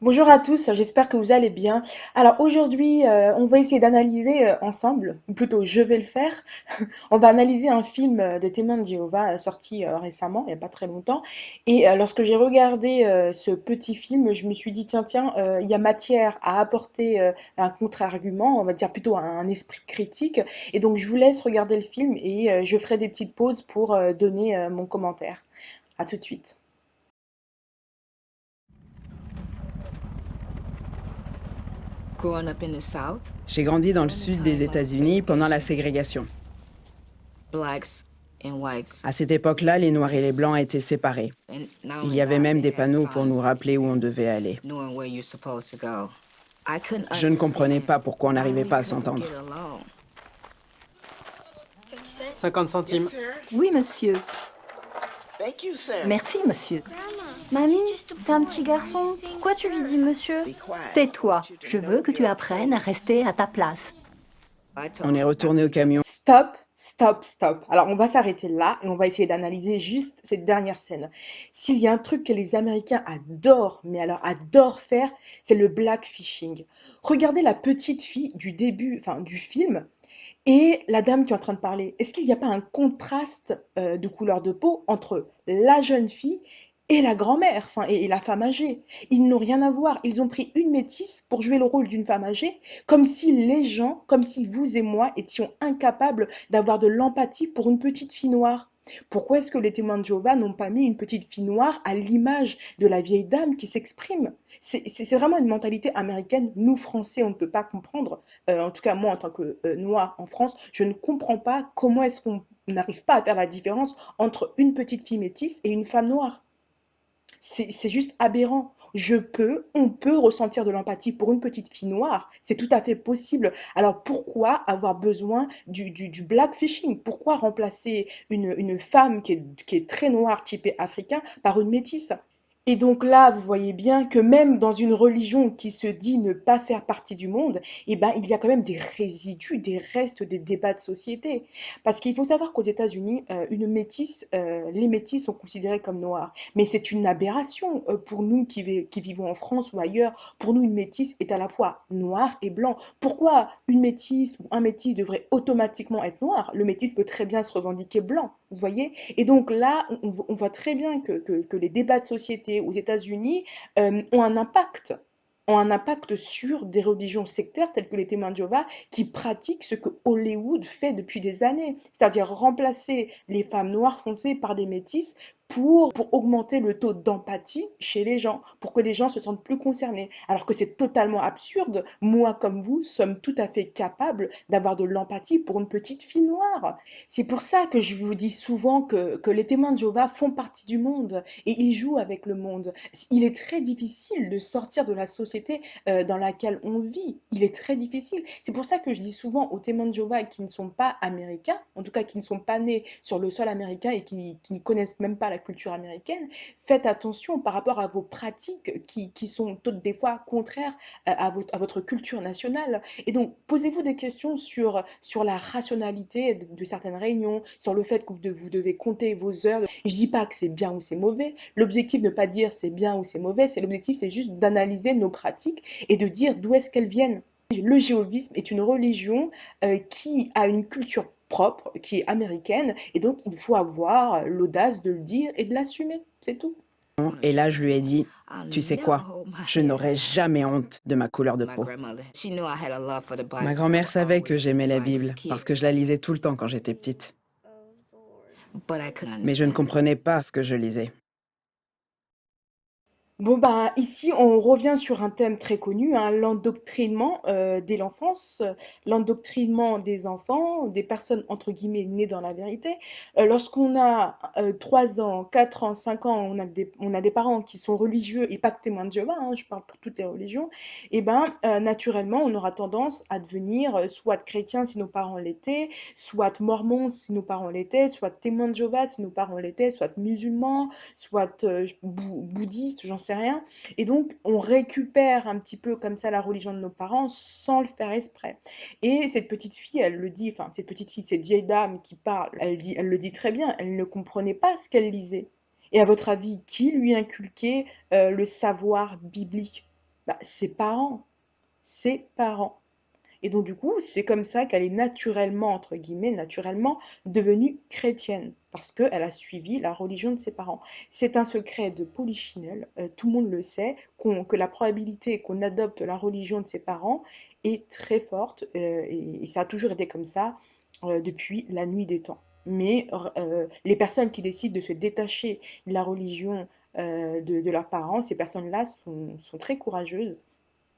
Bonjour à tous, j'espère que vous allez bien. Alors aujourd'hui, on va essayer d'analyser ensemble, ou plutôt je vais le faire. On va analyser un film des Témoins de Jéhovah sorti récemment, il n'y a pas très longtemps. Et lorsque j'ai regardé ce petit film, je me suis dit, tiens, il y a matière à apporter un contre-argument, on va dire plutôt un esprit critique. Et donc je vous laisse regarder le film et je ferai des petites pauses pour donner mon commentaire. À tout de suite. J'ai grandi dans le sud des États-Unis pendant la ségrégation. À cette époque-là, les Noirs et les Blancs étaient séparés. Il y avait même des panneaux pour nous rappeler où on devait aller. Je ne comprenais pas pourquoi on n'arrivait pas à s'entendre. 50 centimes. Oui, monsieur. Merci, monsieur. Mamie, c'est un petit garçon. Pourquoi tu lui dis monsieur? Tais-toi. Je veux que tu apprennes à rester à ta place. On est retourné au camion. Stop, stop, stop. Alors, on va s'arrêter là et on va essayer d'analyser juste cette dernière scène. S'il y a un truc que les Américains adorent, mais alors adorent faire, c'est le blackfishing. Regardez la petite fille du début, enfin du film, et la dame qui est en train de parler. Est-ce qu'il n'y a pas un contraste de couleur de peau entre la jeune fille et la grand-mère, enfin, et la femme âgée? Ils n'ont rien à voir. Ils ont pris une métisse pour jouer le rôle d'une femme âgée, comme si les gens, comme si vous et moi étions incapables d'avoir de l'empathie pour une petite fille noire. Pourquoi est-ce que les témoins de Jéhovah n'ont pas mis une petite fille noire à l'image de la vieille dame qui s'exprime? C'est vraiment une mentalité américaine. Nous, Français, on ne peut pas comprendre. En tout cas, moi, en tant que noire en France, je ne comprends pas comment est-ce qu'on n'arrive pas à faire la différence entre une petite fille métisse et une femme noire. C'est juste aberrant. On peut ressentir de l'empathie pour une petite fille noire. C'est tout à fait possible. Alors pourquoi avoir besoin du blackfishing? Pourquoi remplacer une femme qui est très noire, typée africain, par une métisse? Et donc là, vous voyez bien que même dans une religion qui se dit ne pas faire partie du monde, eh ben, il y a quand même des résidus, des restes des débats de société. Parce qu'il faut savoir qu'aux États-Unis, les métis sont considérés comme noirs. Mais c'est une aberration pour nous qui vivons en France ou ailleurs. Pour nous, une métisse est à la fois noir et blanc. Pourquoi une métisse ou un métis devrait automatiquement être noir? Le métis peut très bien se revendiquer blanc, vous voyez? Et donc là, on voit très bien que les débats de société aux États-Unis ont un impact sur des religions sectaires telles que les témoins de Jéhovah qui pratiquent ce que Hollywood fait depuis des années, c'est-à-dire remplacer les femmes noires foncées par des métisses pour augmenter le taux d'empathie chez les gens, pour que les gens se sentent plus concernés. Alors que c'est totalement absurde. Moi comme vous sommes tout à fait capables d'avoir de l'empathie pour une petite fille noire. C'est pour ça que je vous dis souvent que les témoins de Jéhovah font partie du monde et ils jouent avec le monde. Il est très difficile de sortir de la société dans laquelle on vit. Il est très difficile. C'est pour ça que je dis souvent aux témoins de Jéhovah qui ne sont pas américains, en tout cas qui ne sont pas nés sur le sol américain et qui ne connaissent même pas la culture américaine, faites attention par rapport à vos pratiques qui sont toutes des fois contraires à votre culture nationale. Et donc, posez-vous des questions sur la rationalité de certaines réunions, sur le fait que vous devez compter vos heures. Je dis pas que c'est bien ou c'est mauvais. L'objectif ne pas dire c'est bien ou c'est mauvais, c'est l'objectif, c'est juste d'analyser nos pratiques et de dire d'où est-ce qu'elles viennent. Le jéhovisme est une religion qui a une culture propre, qui est américaine, et donc il faut avoir l'audace de le dire et de l'assumer, c'est tout. Et là, je lui ai dit, tu sais quoi? Je n'aurai jamais honte de ma couleur de peau. Ma grand-mère savait que j'aimais la Bible parce que je la lisais tout le temps quand j'étais petite. Mais je ne comprenais pas ce que je lisais. Bon, bah, ici, on revient sur un thème très connu, hein, l'endoctrinement dès l'enfance, l'endoctrinement des enfants, des personnes entre guillemets nées dans la vérité. Lorsqu'on a 3 ans, 4 ans, 5 ans, on a des parents qui sont religieux et pas que témoins de Jéhovah, hein, je parle pour toutes les religions, et ben naturellement, on aura tendance à devenir soit chrétien si nos parents l'étaient, soit mormon si nos parents l'étaient, soit témoins de Jéhovah si nos parents l'étaient, soit musulmans, soit bouddhiste, j'en sais rien. Et donc, on récupère un petit peu comme ça la religion de nos parents sans le faire exprès. Et cette petite fille, elle le dit, enfin, cette petite fille, cette vieille dame qui parle, elle le dit très bien, elle ne comprenait pas ce qu'elle lisait. Et à votre avis, qui lui inculquait le savoir biblique? Bah, ses parents. Ses parents. Et donc, du coup, c'est comme ça qu'elle est naturellement, entre guillemets, naturellement devenue chrétienne, parce qu'elle a suivi la religion de ses parents. C'est un secret de Polichinelle, tout le monde le sait, que la probabilité qu'on adopte la religion de ses parents est très forte, et ça a toujours été comme ça depuis la nuit des temps. Mais les personnes qui décident de se détacher de la religion de leurs parents, ces personnes-là sont très courageuses.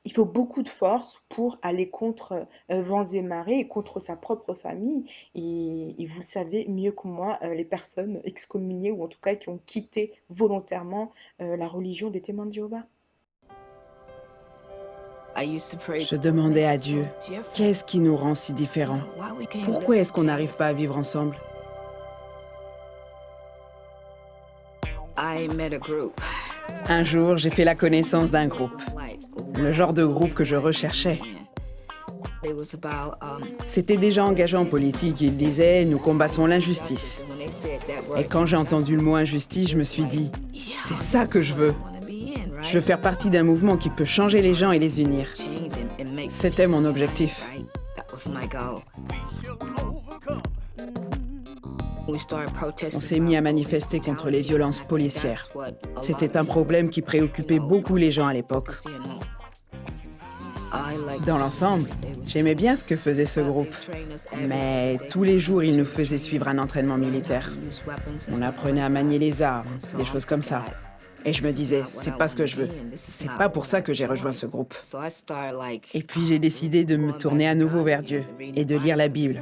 Il faut beaucoup de force pour aller contre vents et marées et contre sa propre famille. Et vous le savez mieux que moi, les personnes excommuniées ou en tout cas qui ont quitté volontairement la religion des témoins de Jéhovah. Je demandais à Dieu, qu'est-ce qui nous rend si différents? Pourquoi est-ce qu'on n'arrive pas à vivre ensemble? Un jour, j'ai fait la connaissance d'un groupe, le genre de groupe que je recherchais. C'était des gens engagés en politique, ils disaient « nous combattons l'injustice ». Et quand j'ai entendu le mot injustice, je me suis dit « c'est ça que je veux ». Je veux faire partie d'un mouvement qui peut changer les gens et les unir. C'était mon objectif. On s'est mis à manifester contre les violences policières. C'était un problème qui préoccupait beaucoup les gens à l'époque. Dans l'ensemble, j'aimais bien ce que faisait ce groupe. Mais tous les jours, ils nous faisaient suivre un entraînement militaire. On apprenait à manier les armes, des choses comme ça. Et je me disais, c'est pas ce que je veux. C'est pas pour ça que j'ai rejoint ce groupe. Et puis j'ai décidé de me tourner à nouveau vers Dieu et de lire la Bible,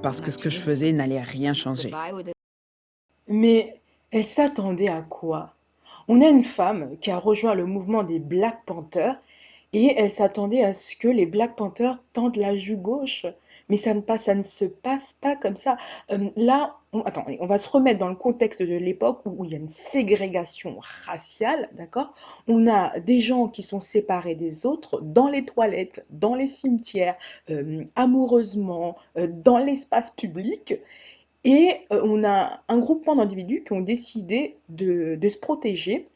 parce que ce que je faisais n'allait rien changer. Mais elle s'attendait à quoi? On a une femme qui a rejoint le mouvement des Black Panthers et elle s'attendait à ce que les Black Panthers tendent la joue gauche. Mais ça ne se passe pas comme ça. Là, attends, on va se remettre dans le contexte de l'époque où il y a une ségrégation raciale, d'accord? On a des gens qui sont séparés des autres dans les toilettes, dans les cimetières, amoureusement, dans l'espace public. Et on a un groupement d'individus qui ont décidé de se protéger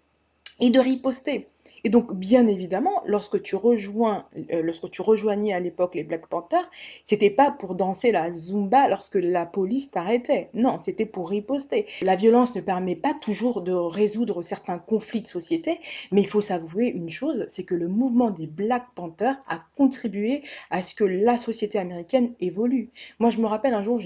et de riposter. Et donc, bien évidemment, lorsque tu rejoignais à l'époque les Black Panthers, c'était pas pour danser la Zumba lorsque la police t'arrêtait. Non, c'était pour riposter. La violence ne permet pas toujours de résoudre certains conflits de société, mais il faut s'avouer une chose, c'est que le mouvement des Black Panthers a contribué à ce que la société américaine évolue. Moi, je me rappelle un jour,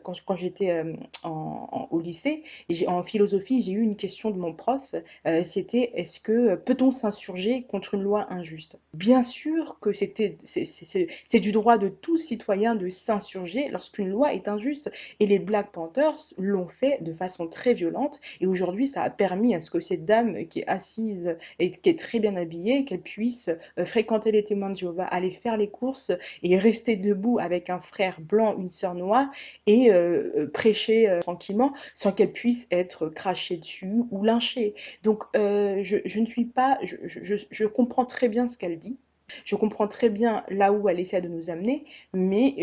quand j'étais au lycée, en philosophie, j'ai eu une question de mon prof, c'était est-ce que peut-on s'insurger contre une loi injuste? Bien sûr que c'est du droit de tout citoyen de s'insurger lorsqu'une loi est injuste. Et les Black Panthers l'ont fait de façon très violente. Et aujourd'hui, ça a permis à ce que cette dame qui est assise et qui est très bien habillée, qu'elle puisse fréquenter les témoins de Jéhovah, aller faire les courses et rester debout avec un frère blanc, une sœur noire et prêcher tranquillement sans qu'elle puisse être crachée dessus ou lynchée. Donc, je ne suis pas, je comprends très bien ce qu'elle dit. Je comprends très bien là où elle essaie de nous amener, mais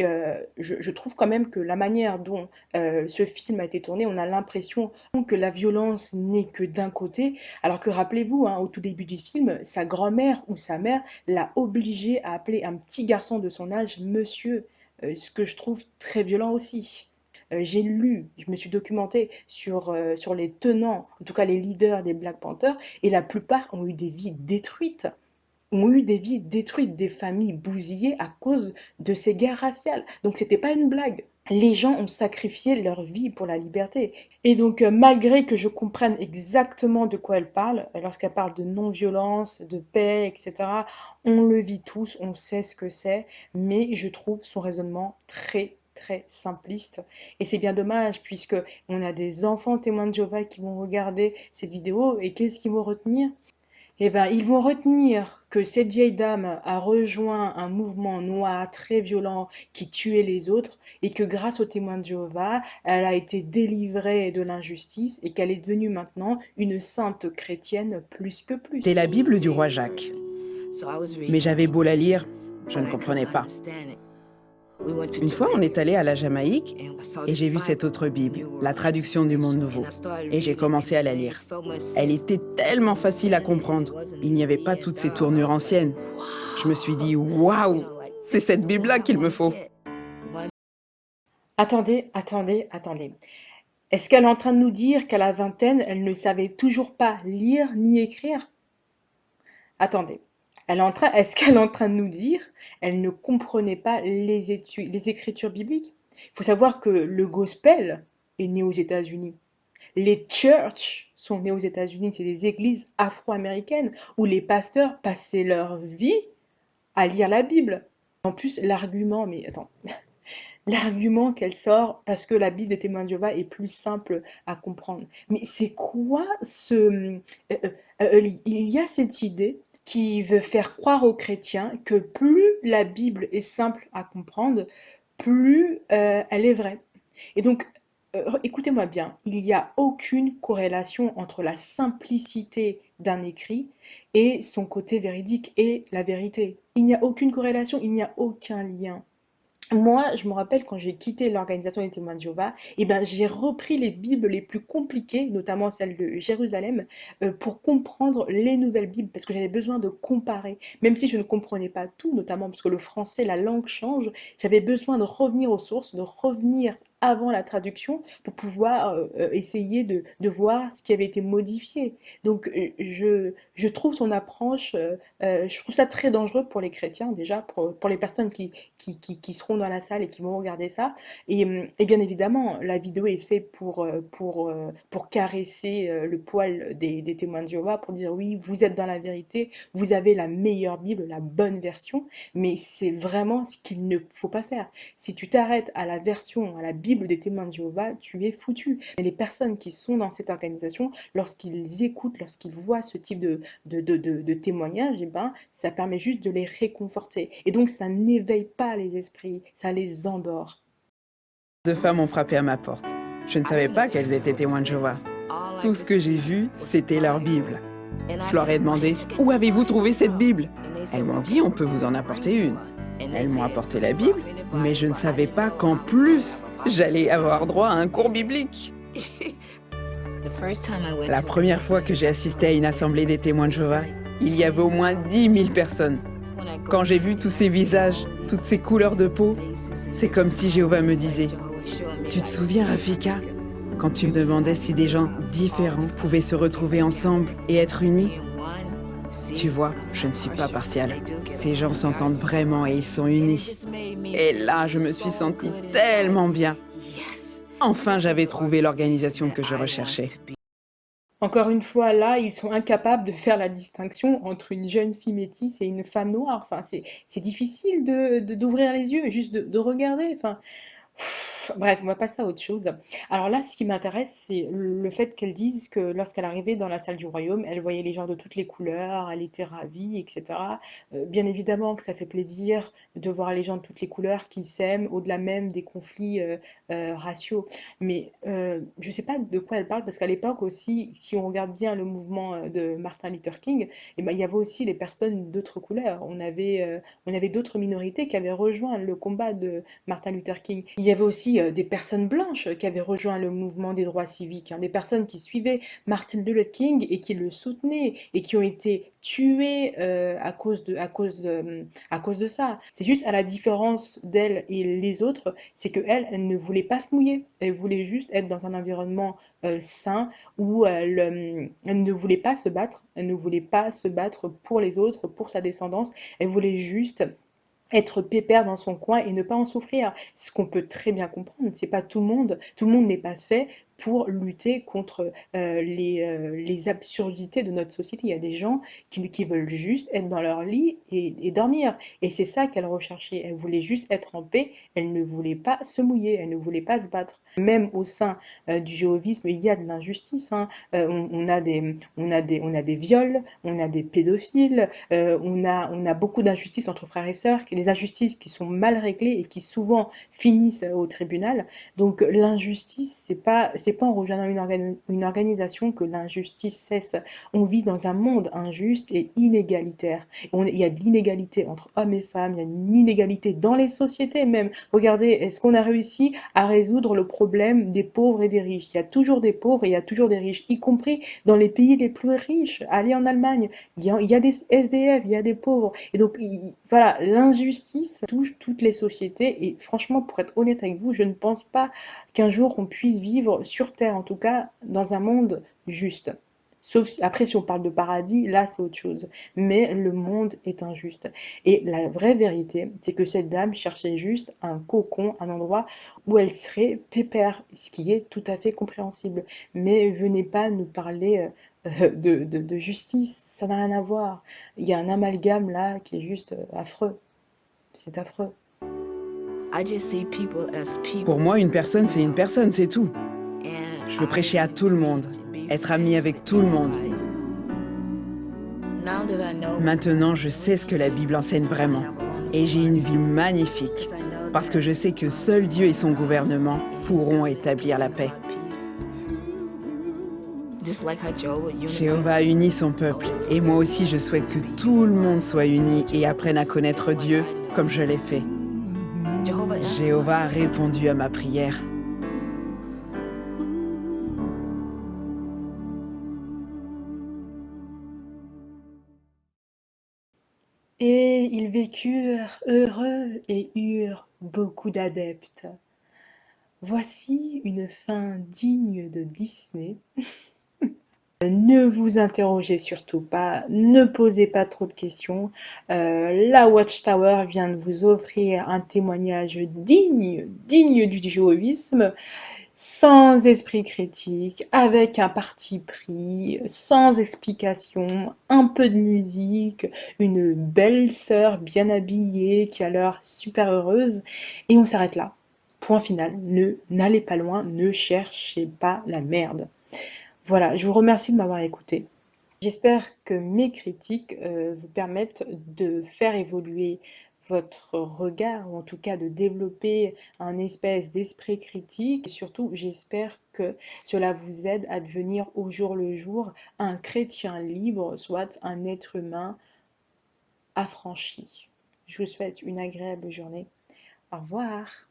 je trouve quand même que la manière dont ce film a été tourné, on a l'impression que la violence n'est que d'un côté, alors que rappelez-vous, hein, au tout début du film, sa grand-mère ou sa mère l'a obligé à appeler un petit garçon de son âge monsieur, ce que je trouve très violent aussi. J'ai lu, je me suis documentée sur les tenants, en tout cas les leaders des Black Panthers, et la plupart ont eu des vies détruites, des familles bousillées à cause de ces guerres raciales. Donc c'était pas une blague. Les gens ont sacrifié leur vie pour la liberté. Et donc, malgré que je comprenne exactement de quoi elle parle, lorsqu'elle parle de non-violence, de paix, etc., on le vit tous, on sait ce que c'est, mais je trouve son raisonnement très très simpliste et c'est bien dommage puisque on a des enfants témoins de Jéhovah qui vont regarder cette vidéo et qu'est-ce qu'ils vont retenir? Eh ben, ils vont retenir que cette vieille dame a rejoint un mouvement noir très violent qui tuait les autres et que grâce aux témoins de Jéhovah, elle a été délivrée de l'injustice et qu'elle est devenue maintenant une sainte chrétienne plus que plus. C'est la Bible du roi Jacques. Mais j'avais beau la lire, je ne comprenais pas. Une fois, on est allé à la Jamaïque et j'ai vu cette autre Bible, la traduction du Monde Nouveau. Et j'ai commencé à la lire. Elle était tellement facile à comprendre. Il n'y avait pas toutes ces tournures anciennes. Je me suis dit, waouh, c'est cette Bible-là qu'il me faut. Attendez, attendez, attendez. Est-ce qu'elle est en train de nous dire qu'à la vingtaine, elle ne savait toujours pas lire ni écrire? Attendez. Est-ce qu'elle est en train de nous dire elle ne comprenait pas les écritures bibliques? Il faut savoir que le gospel est né aux États-Unis. Les churches sont nées aux États-Unis, c'est des églises afro-américaines où les pasteurs passaient leur vie à lire la Bible. En plus, l'argument qu'elle sort parce que la Bible des témoins de Jéhovah est plus simple à comprendre. Mais c'est quoi il y a cette idée qui veut faire croire aux chrétiens que plus la Bible est simple à comprendre, plus elle est vraie. Et donc, écoutez-moi bien, il n'y a aucune corrélation entre la simplicité d'un écrit et son côté véridique et la vérité. Il n'y a aucune corrélation, il n'y a aucun lien. Moi, je me rappelle quand j'ai quitté l'organisation des témoins de Jéhovah, eh ben, j'ai repris les Bibles les plus compliquées, notamment celle de Jérusalem, pour comprendre les nouvelles Bibles, parce que j'avais besoin de comparer. Même si je ne comprenais pas tout, notamment parce que le français, la langue change, j'avais besoin de revenir aux sources, de revenir avant la traduction pour pouvoir essayer de voir ce qui avait été modifié. Donc, je trouve son approche, je trouve ça très dangereux pour les chrétiens déjà, pour les personnes qui seront dans la salle et qui vont regarder ça. Et bien évidemment, la vidéo est faite pour caresser le poil des témoins de Jéhovah, pour dire oui, vous êtes dans la vérité, vous avez la meilleure Bible, la bonne version, mais c'est vraiment ce qu'il ne faut pas faire. Si tu t'arrêtes à la version, à la Bible des témoins de Jéhovah, tu es foutu. Et les personnes qui sont dans cette organisation, lorsqu'ils écoutent, lorsqu'ils voient ce type de témoignages, eh ben, ça permet juste de les réconforter. Et donc, ça n'éveille pas les esprits, ça les endort. 2 femmes ont frappé à ma porte. Je ne savais pas qu'elles étaient témoins de Jéhovah. Tout ce que j'ai vu, c'était leur Bible. Je leur ai demandé, où avez-vous trouvé cette Bible? Elles m'ont dit, on peut vous en apporter une. Elles m'ont apporté la Bible, mais je ne savais pas qu'en plus, j'allais avoir droit à un cours biblique. La première fois que j'ai assisté à une assemblée des témoins de Jéhovah, il y avait au moins 10 000 personnes. Quand j'ai vu tous ces visages, toutes ces couleurs de peau, c'est comme si Jéhovah me disait, tu te souviens, Rafika, quand tu me demandais si des gens différents pouvaient se retrouver ensemble et être unis? Tu vois, je ne suis pas partiale. Ces gens s'entendent vraiment et ils sont unis. Et là, je me suis sentie tellement bien. Enfin, j'avais trouvé l'organisation que je recherchais. Encore une fois, là, ils sont incapables de faire la distinction entre une jeune fille métisse et une femme noire. Enfin, c'est difficile d'ouvrir les yeux et juste de regarder. Enfin, bref, on va passer à autre chose. Alors là, ce qui m'intéresse, c'est le fait qu'elle dise que lorsqu'elle arrivait dans la salle du royaume, elle voyait les gens de toutes les couleurs, elle était ravie, etc. Bien évidemment que ça fait plaisir de voir les gens de toutes les couleurs qui s'aiment, au-delà même des conflits raciaux. Mais je ne sais pas de quoi elle parle, parce qu'à l'époque aussi, si on regarde bien le mouvement de Martin Luther King, eh ben, il y avait aussi les personnes d'autres couleurs. On avait d'autres minorités qui avaient rejoint le combat de Martin Luther King. Il y avait aussi des personnes blanches qui avaient rejoint le mouvement des droits civiques, hein, des personnes qui suivaient Martin Luther King et qui le soutenaient et qui ont été tuées à cause de ça. C'est juste à la différence d'elle et les autres, c'est que elle ne voulait pas se mouiller. Elle voulait juste être dans un environnement sain où elle ne voulait pas se battre. Elle ne voulait pas se battre pour les autres, pour sa descendance. Elle voulait juste être pépère dans son coin et ne pas en souffrir. Ce qu'on peut très bien comprendre, c'est pas tout le monde n'est pas fait pour lutter contre les absurdités de notre société. Il y a des gens qui veulent juste être dans leur lit et dormir. Et c'est ça qu'elle recherchait. Elle voulait juste être en paix. Elle ne voulait pas se mouiller. Elle ne voulait pas se battre. Même au sein du jéhovisme, il y a de l'injustice, hein. On a des viols, on a des pédophiles, on a beaucoup d'injustices entre frères et sœurs, des injustices qui sont mal réglées et qui souvent finissent au tribunal. Donc l'injustice, c'est c'est pas en rejoignant une organisation que l'injustice cesse. On vit dans un monde injuste et inégalitaire. Il y a de l'inégalité entre hommes et femmes, il y a une inégalité dans les sociétés même. Regardez, est-ce qu'on a réussi à résoudre le problème des pauvres et des riches? Il y a toujours des pauvres et il y a toujours des riches, y compris dans les pays les plus riches. Allez en Allemagne, il y a des SDF, il y a des pauvres. Et donc, voilà, l'injustice touche toutes les sociétés. Et franchement, pour être honnête avec vous, je ne pense pas qu'un jour on puisse vivre sur Terre, en tout cas, dans un monde juste. Sauf après, si on parle de paradis, là, c'est autre chose. Mais le monde est injuste. Et la vraie vérité, c'est que cette dame cherchait juste un cocon, un endroit où elle serait pépère, ce qui est tout à fait compréhensible. Mais venez pas nous parler de justice, ça n'a rien à voir. Il y a un amalgame là qui est juste affreux. C'est affreux. Pour moi, une personne, c'est tout. Je veux prêcher à tout le monde, être ami avec tout le monde. Maintenant, je sais ce que la Bible enseigne vraiment. Et j'ai une vie magnifique, parce que je sais que seul Dieu et son gouvernement pourront établir la paix. Jéhovah a uni son peuple, et moi aussi je souhaite que tout le monde soit uni et apprenne à connaître Dieu comme je l'ai fait. Jéhovah a répondu à ma prière. Et ils vécurent heureux et eurent beaucoup d'adeptes. Voici une fin digne de Disney. Ne vous interrogez surtout pas, ne posez pas trop de questions. La Watchtower vient de vous offrir un témoignage digne du jéhovisme, sans esprit critique, avec un parti pris, sans explication, un peu de musique, une belle sœur bien habillée qui a l'air super heureuse, et on s'arrête là. Point final, n'allez pas loin, ne cherchez pas la merde. Voilà, je vous remercie de m'avoir écouté. J'espère que mes critiques vous permettent de faire évoluer votre regard, ou en tout cas de développer un espèce d'esprit critique. Et surtout, j'espère que cela vous aide à devenir au jour le jour un chrétien libre, soit un être humain affranchi. Je vous souhaite une agréable journée. Au revoir.